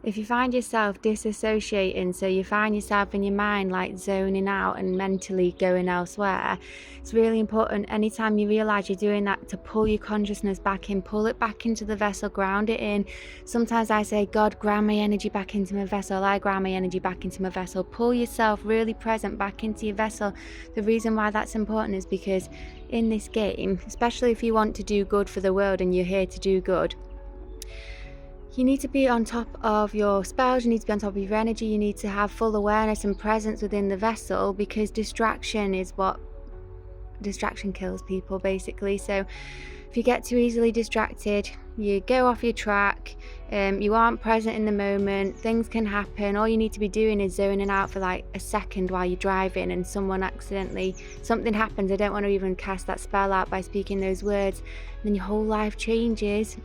if you find yourself disassociating, so you find yourself in your mind like zoning out and mentally going elsewhere, it's really important anytime you realize you're doing that to pull your consciousness back in, pull it back into the vessel, ground it in. Sometimes I say, God, ground my energy back into my vessel. I ground my energy back into my vessel. Pull yourself really present back into your vessel. The reason why that's important is because in this game, especially if you want to do good for the world and you're here to do good, you need to be on top of your spells, you need to be on top of your energy, you need to have full awareness and presence within the vessel, because distraction kills people basically. So if you get too easily distracted, you go off your track, you aren't present in the moment, things can happen. All you need to be doing is zoning out for like a second while you're driving and something happens. I don't want to even cast that spell out by speaking those words, and then your whole life changes.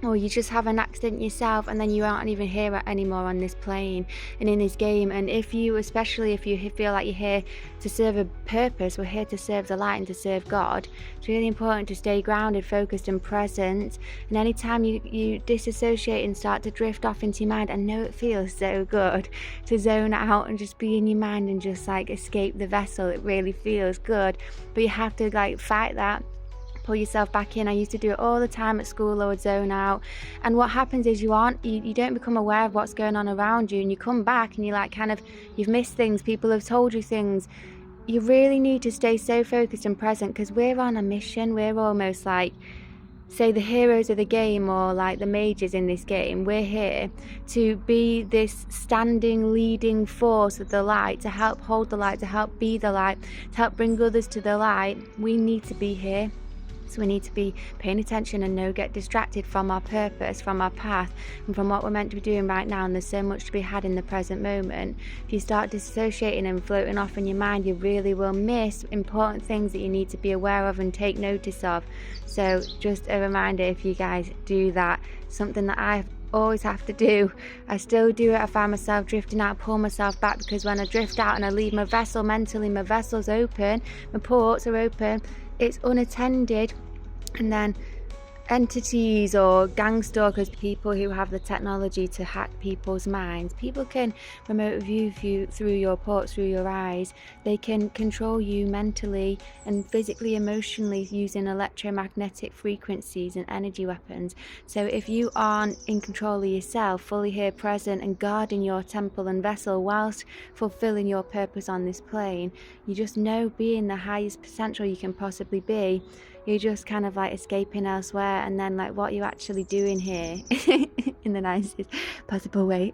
Or you just have an accident yourself and then you aren't even here anymore on this plane and in this game. And especially if you feel like you're here to serve a purpose, we're here to serve the light and to serve God, it's really important to stay grounded, focused and present. And anytime you disassociate and start to drift off into your mind, I know it feels so good to zone out and just be in your mind and just like escape the vessel. It really feels good, but you have to like fight that, pull yourself back in. I used to do it all the time at school. I would zone out, and what happens is you don't become aware of what's going on around you, and you come back and you're like you've missed things, people have told you things. You really need to stay so focused and present, because we're on a mission. We're almost like, say, the heroes of the game, or like the mages in this game. We're here to be this standing, leading force of the light, to help hold the light, to help be the light, to help bring others to the light. We need to be here. So we need to be paying attention and not get distracted from our purpose, from our path, and from what we're meant to be doing right now. And there's so much to be had in the present moment. If you start disassociating and floating off in your mind, you really will miss important things that you need to be aware of and take notice of. So just a reminder, if you guys do that, something that I always have to do. I still do it. I find myself drifting out, pull myself back, because when I drift out and I leave my vessel mentally, my vessel's open, my ports are open, it's unattended, and then entities or gang stalkers, people who have the technology to hack people's minds, people can remote view you through your ports, through your eyes. They can control you mentally and physically, emotionally, using electromagnetic frequencies and energy weapons. So if you aren't in control of yourself, fully here, present and guarding your temple and vessel whilst fulfilling your purpose on this plane, you just know, being the highest potential you can possibly be, you're just kind of like escaping elsewhere, and then like what you're actually doing here in the nicest possible way